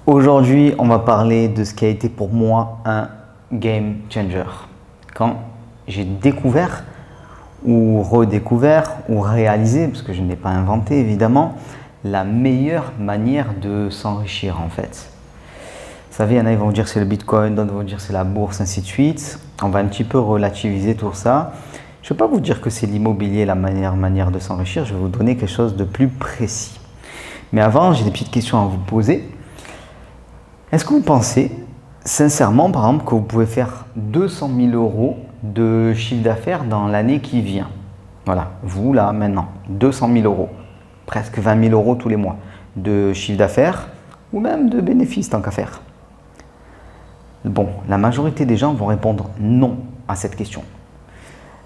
Aujourd'hui, on va parler de ce qui a été pour moi un game changer. Quand j'ai découvert ou redécouvert ou réalisé, parce que je n'ai pas inventé évidemment, la meilleure manière de s'enrichir en fait. Vous savez, il y en a qui vont vous dire que c'est le bitcoin, d'autres vont vous dire que c'est la bourse, ainsi de suite. On va un petit peu relativiser tout ça. Je ne vais pas vous dire que c'est l'immobilier la meilleure manière de s'enrichir, je vais vous donner quelque chose de plus précis. Mais avant, j'ai des petites questions à vous poser. Est-ce que vous pensez sincèrement, par exemple, que vous pouvez faire 200 000 euros de chiffre d'affaires dans l'année qui vient? Voilà, vous là, maintenant, 200 000 euros, presque 20 000 euros tous les mois de chiffre d'affaires ou même de bénéfices tant qu'à faire. Bon, la majorité des gens vont répondre non à cette question.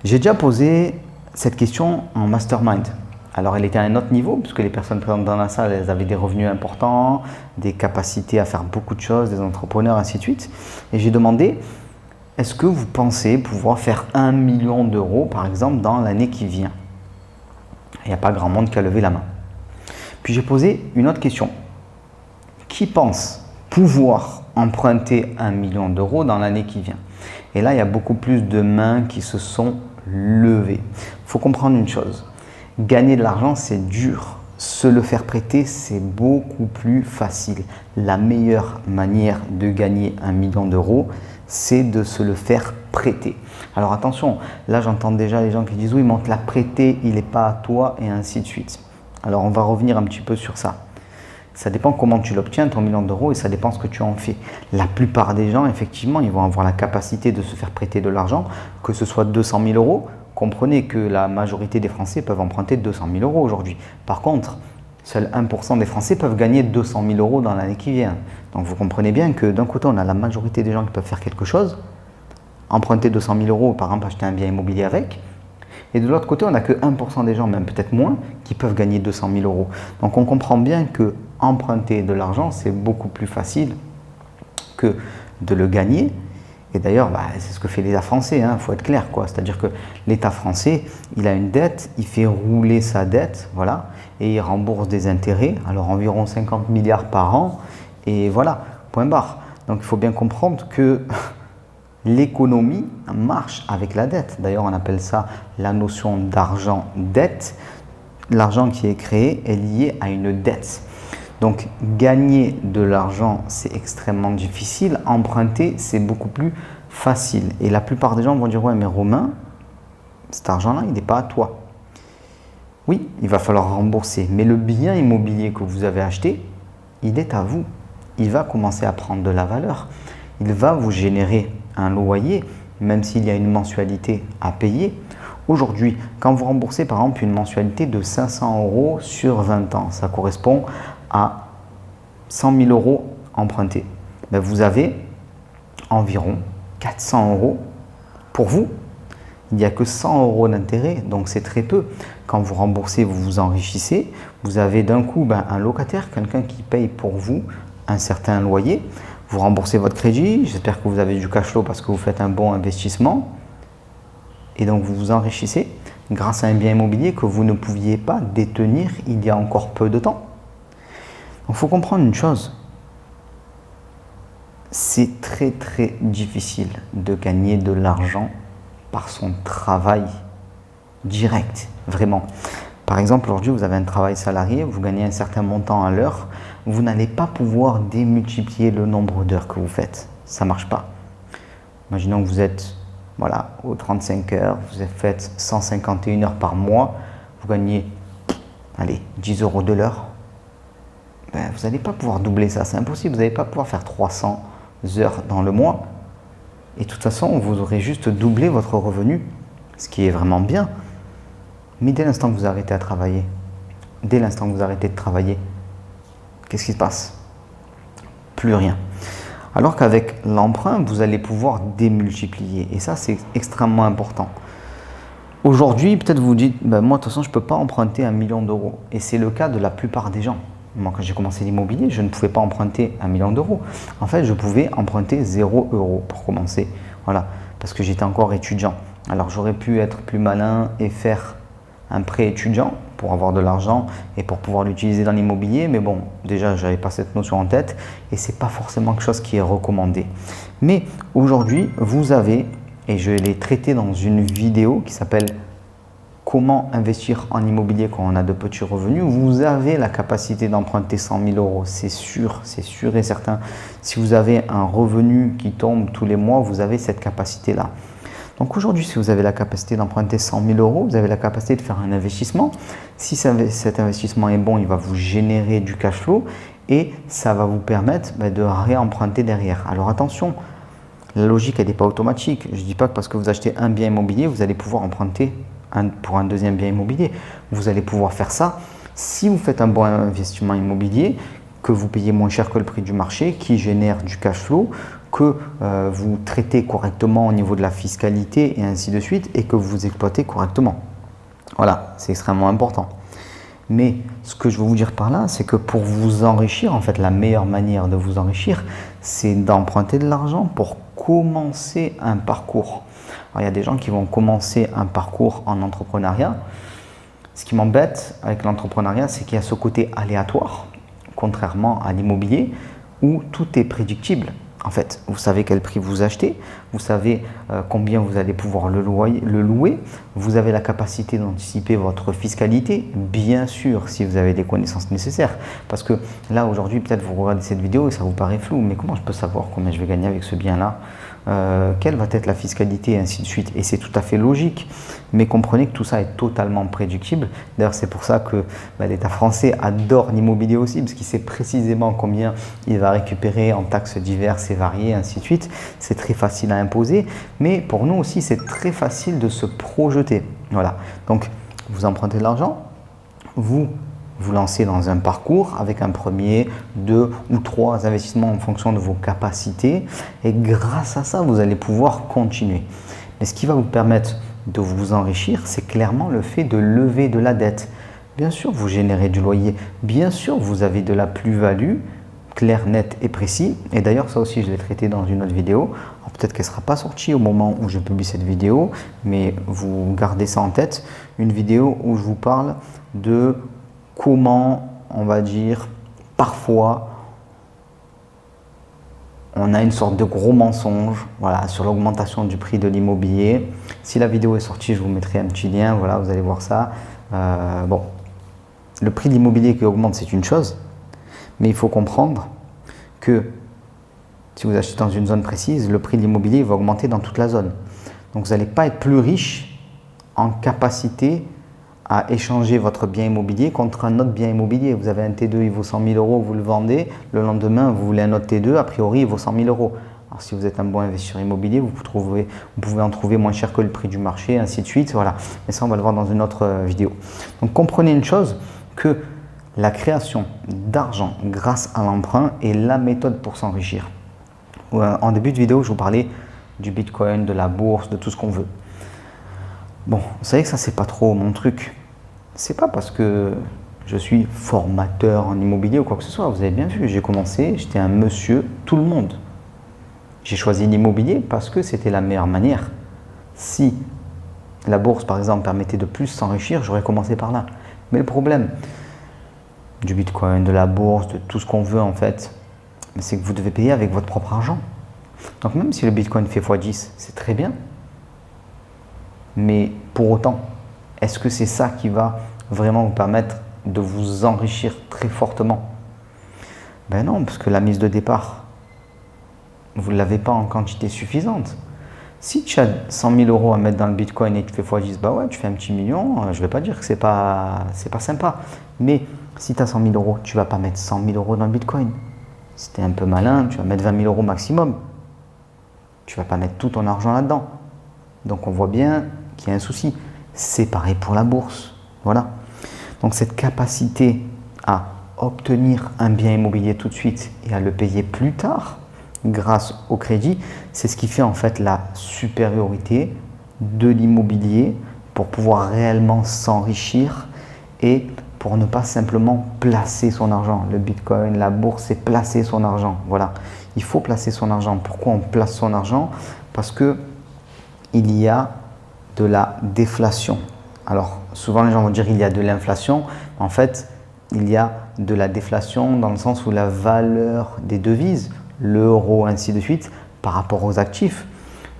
J'ai déjà posé cette question en mastermind. Alors, elle était à un autre niveau, puisque les personnes présentes dans la salle, elles avaient des revenus importants, des capacités à faire beaucoup de choses, des entrepreneurs, ainsi de suite. Et j'ai demandé, est-ce que vous pensez pouvoir faire 1 million d'euros, par exemple, dans l'année qui vient? Il n'y a pas grand monde qui a levé la main. Puis j'ai posé une autre question. Qui pense pouvoir emprunter 1 million d'euros dans l'année qui vient? Et là, il y a beaucoup plus de mains qui se sont levées. Il faut comprendre une chose. Gagner de l'argent, c'est dur. Se le faire prêter, c'est beaucoup plus facile. La meilleure manière de gagner 1 million d'euros, c'est de se le faire prêter. Alors attention, là j'entends déjà les gens qui disent « oui, mais on te l'a prêté, il n'est pas à toi » et ainsi de suite. Alors on va revenir un petit peu sur ça. Ça dépend comment tu l'obtiens, ton 1 million d'euros, et ça dépend ce que tu en fais. La plupart des gens, effectivement, ils vont avoir la capacité de se faire prêter de l'argent, que ce soit 200 000 euros. Comprenez que la majorité des Français peuvent emprunter 200 000 euros aujourd'hui. Par contre, seuls 1% des Français peuvent gagner 200 000 euros dans l'année qui vient. Donc vous comprenez bien que d'un côté, on a la majorité des gens qui peuvent faire quelque chose, emprunter 200 000 euros, par exemple acheter un bien immobilier avec. Et de l'autre côté, on n'a que 1% des gens, même peut-être moins, qui peuvent gagner 200 000 euros. Donc on comprend bien que emprunter de l'argent, c'est beaucoup plus facile que de le gagner. Et d'ailleurs, c'est ce que fait l'État français, il faut être clair, quoi. C'est-à-dire que l'État français, il a une dette, il fait rouler sa dette, voilà, et il rembourse des intérêts, alors environ 50 milliards par an, et voilà, point barre. Donc il faut bien comprendre que l'économie marche avec la dette. D'ailleurs, on appelle ça la notion d'argent-dette. L'argent qui est créé est lié à une dette. Donc, gagner de l'argent, c'est extrêmement difficile. Emprunter, c'est beaucoup plus facile. Et la plupart des gens vont dire « ouais, mais Romain, cet argent-là, il n'est pas à toi. » Oui, il va falloir rembourser. Mais le bien immobilier que vous avez acheté, il est à vous. Il va commencer à prendre de la valeur. Il va vous générer un loyer, même s'il y a une mensualité à payer. Aujourd'hui, quand vous remboursez par exemple une mensualité de 500 euros sur 20 ans, ça correspond à 100 000 euros empruntés. Vous avez environ 400 euros pour vous. Il n'y a que 100 euros d'intérêt, donc c'est très peu. Quand vous remboursez, vous vous enrichissez. Vous avez d'un coup un locataire, quelqu'un qui paye pour vous un certain loyer. Vous remboursez votre crédit. J'espère que vous avez du cash flow parce que vous faites un bon investissement. Et donc vous vous enrichissez grâce à un bien immobilier que vous ne pouviez pas détenir il y a encore peu de temps. Donc il faut comprendre une chose. C'est très très difficile de gagner de l'argent par son travail direct, vraiment. Par exemple, aujourd'hui, vous avez un travail salarié, vous gagnez un certain montant à l'heure, vous n'allez pas pouvoir démultiplier le nombre d'heures que vous faites. Ça ne marche pas. Imaginons que vous êtes aux 35 heures, vous faites 151 heures par mois, vous gagnez 10 euros de l'heure. Vous n'allez pas pouvoir doubler ça, c'est impossible. Vous n'allez pas pouvoir faire 300 heures dans le mois. Et de toute façon, vous aurez juste doublé votre revenu, ce qui est vraiment bien. Mais dès l'instant que vous arrêtez à travailler, dès l'instant que vous arrêtez de travailler, qu'est-ce qui se passe? Plus rien. Alors qu'avec l'emprunt, vous allez pouvoir démultiplier. Et ça, c'est extrêmement important. Aujourd'hui, peut-être vous dites, moi, de toute façon, je ne peux pas emprunter 1 million d'euros. Et c'est le cas de la plupart des gens. Moi, quand j'ai commencé l'immobilier, je ne pouvais pas emprunter 1 million d'euros. En fait, je pouvais emprunter 0 euros pour commencer. Voilà, parce que j'étais encore étudiant. Alors, j'aurais pu être plus malin et faire un prêt étudiant pour avoir de l'argent et pour pouvoir l'utiliser dans l'immobilier. Mais bon, déjà, je n'avais pas cette notion en tête et ce n'est pas forcément quelque chose qui est recommandé. Mais aujourd'hui, vous avez, et je l'ai traité dans une vidéo qui s'appelle « Comment investir en immobilier quand on a de petits revenus », vous avez la capacité d'emprunter 100 000 euros, c'est sûr et certain. Si vous avez un revenu qui tombe tous les mois, vous avez cette capacité-là. Donc aujourd'hui, si vous avez la capacité d'emprunter 100 000 euros, vous avez la capacité de faire un investissement. Si cet investissement est bon, il va vous générer du cash flow et ça va vous permettre de réemprunter derrière. Alors attention, la logique, elle n'est pas automatique. Je ne dis pas que parce que vous achetez un bien immobilier, vous allez pouvoir emprunter pour un deuxième bien immobilier. Vous allez pouvoir faire ça si vous faites un bon investissement immobilier, que vous payez moins cher que le prix du marché, qui génère du cash flow, que vous traitez correctement au niveau de la fiscalité et ainsi de suite, et que vous exploitez correctement. Voilà, c'est extrêmement important. Mais ce que je veux vous dire par là, c'est que pour vous enrichir, en fait, la meilleure manière de vous enrichir, c'est d'emprunter de l'argent pour commencer un parcours. Alors, il y a des gens qui vont commencer un parcours en entrepreneuriat. Ce qui m'embête avec l'entrepreneuriat, c'est qu'il y a ce côté aléatoire, contrairement à l'immobilier, où tout est prédictible. En fait, vous savez quel prix vous achetez, vous savez combien vous allez pouvoir le louer, vous avez la capacité d'anticiper votre fiscalité, bien sûr, si vous avez les connaissances nécessaires. Parce que là, aujourd'hui, peut-être vous regardez cette vidéo et ça vous paraît flou, mais comment je peux savoir combien je vais gagner avec ce bien-là? Quelle va être la fiscalité et ainsi de suite? Et c'est tout à fait logique, mais comprenez que tout ça est totalement prédictible. D'ailleurs, c'est pour ça que l'État français adore l'immobilier aussi, parce qu'il sait précisément combien il va récupérer en taxes diverses et variées, ainsi de suite. C'est très facile à imposer, mais pour nous aussi, c'est très facile de se projeter. Voilà. Donc, vous empruntez de l'argent, vous lancez dans un parcours avec un premier, 2 ou 3 investissements en fonction de vos capacités, et grâce à ça, vous allez pouvoir continuer. Mais ce qui va vous permettre de vous enrichir, c'est clairement le fait de lever de la dette. Bien sûr, vous générez du loyer, bien sûr, vous avez de la plus-value, clair, net et précis. Et d'ailleurs, ça aussi, je l'ai traité dans une autre vidéo. Peut-être qu'elle ne sera pas sortie au moment où je publie cette vidéo, mais vous gardez ça en tête. Une vidéo où je vous parle de comment, on va dire, parfois, on a une sorte de gros mensonge, voilà, sur l'augmentation du prix de l'immobilier. Si la vidéo est sortie, je vous mettrai un petit lien, voilà, vous allez voir ça. Bon, le prix de l'immobilier qui augmente, c'est une chose, mais il faut comprendre que si vous achetez dans une zone précise, le prix de l'immobilier va augmenter dans toute la zone. Donc, vous n'allez pas être plus riche en capacité à échanger votre bien immobilier contre un autre bien immobilier. Vous avez un T2, il vaut 100 000 euros, vous le vendez. Le lendemain, vous voulez un autre T2, a priori, il vaut 100 000 euros. Alors, si vous êtes un bon investisseur immobilier, vous pouvez en trouver moins cher que le prix du marché, ainsi de suite. Voilà. Mais ça, on va le voir dans une autre vidéo. Donc, comprenez une chose, que la création d'argent grâce à l'emprunt est la méthode pour s'enrichir. En début de vidéo, je vous parlais du Bitcoin, de la bourse, de tout ce qu'on veut. Bon, vous savez que ça, c'est pas trop mon truc. C'est pas parce que je suis formateur en immobilier ou quoi que ce soit. Vous avez bien vu, j'ai commencé, j'étais un monsieur tout le monde. J'ai choisi l'immobilier parce que c'était la meilleure manière. Si la bourse, par exemple, permettait de plus s'enrichir, j'aurais commencé par là. Mais le problème du Bitcoin, de la bourse, de tout ce qu'on veut en fait, c'est que vous devez payer avec votre propre argent. Donc même si le Bitcoin fait x10, c'est très bien. Mais pour autant, est-ce que c'est ça qui va vraiment vous permettre de vous enrichir très fortement? Ben non, parce que la mise de départ, vous ne l'avez pas en quantité suffisante. Si tu as 100 000 euros à mettre dans le Bitcoin et tu fais x10, bah ouais, tu fais un petit million, je ne vais pas dire que c'est pas sympa. Mais si tu as 100 000 euros, tu ne vas pas mettre 100 000 euros dans le Bitcoin. Si tu es un peu malin, tu vas mettre 20 000 euros maximum. Tu ne vas pas mettre tout ton argent là-dedans. Donc on voit bien qu'il y a un souci. C'est pareil pour la bourse. Voilà. Donc cette capacité à obtenir un bien immobilier tout de suite et à le payer plus tard grâce au crédit, c'est ce qui fait en fait la supériorité de l'immobilier pour pouvoir réellement s'enrichir et pour ne pas simplement placer son argent. Le Bitcoin, la bourse, c'est placer son argent. Voilà. Il faut placer son argent. Pourquoi on place son argent? Parce que il y a de la déflation. Alors, souvent les gens vont dire qu'il y a de l'inflation. En fait, il y a de la déflation dans le sens où la valeur des devises, l'euro, ainsi de suite, par rapport aux actifs,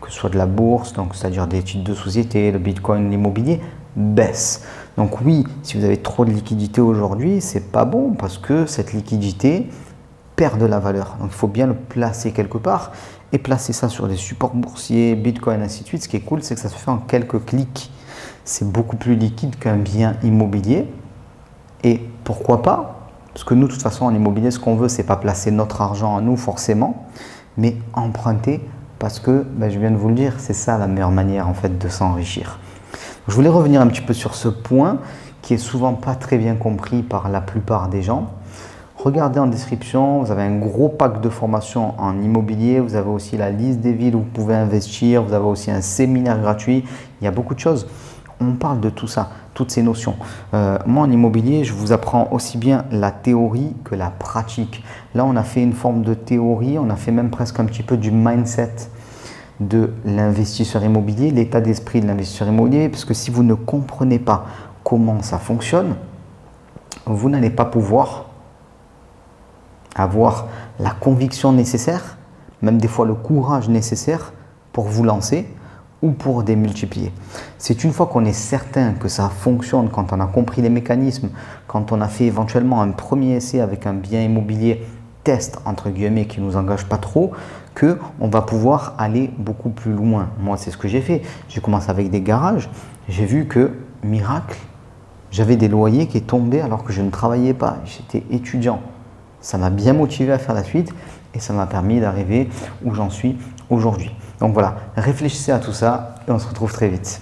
que ce soit de la bourse, donc c'est-à-dire des titres de société, le bitcoin, l'immobilier, baisse. Donc oui, si vous avez trop de liquidité aujourd'hui, c'est pas bon parce que cette liquidité perd de la valeur. Donc il faut bien le placer quelque part et placer ça sur des supports boursiers, bitcoin, ainsi de suite. Ce qui est cool, c'est que ça se fait en quelques clics. C'est beaucoup plus liquide qu'un bien immobilier. Et pourquoi pas? Parce que nous, de toute façon, en immobilier, ce qu'on veut, c'est pas placer notre argent à nous forcément, mais emprunter parce que, je viens de vous le dire, c'est ça la meilleure manière en fait de s'enrichir. Je voulais revenir un petit peu sur ce point qui est souvent pas très bien compris par la plupart des gens. Regardez en description, vous avez un gros pack de formation en immobilier, vous avez aussi la liste des villes où vous pouvez investir, vous avez aussi un séminaire gratuit, il y a beaucoup de choses. On parle de tout ça, toutes ces notions. Moi en immobilier, je vous apprends aussi bien la théorie que la pratique. Là, on a fait une forme de théorie, on a fait même presque un petit peu du mindset de l'investisseur immobilier, l'état d'esprit de l'investisseur immobilier, parce que si vous ne comprenez pas comment ça fonctionne, vous n'allez pas pouvoir avoir la conviction nécessaire, même des fois le courage nécessaire pour vous lancer ou pour démultiplier. C'est une fois qu'on est certain que ça fonctionne, quand on a compris les mécanismes, quand on a fait éventuellement un premier essai avec un bien immobilier test entre guillemets qui ne nous engage pas trop, qu'on va pouvoir aller beaucoup plus loin. Moi, c'est ce que j'ai fait. J'ai commencé avec des garages. J'ai vu que, miracle, j'avais des loyers qui tombaient alors que je ne travaillais pas. J'étais étudiant. Ça m'a bien motivé à faire la suite et ça m'a permis d'arriver où j'en suis aujourd'hui. Donc voilà, réfléchissez à tout ça et on se retrouve très vite.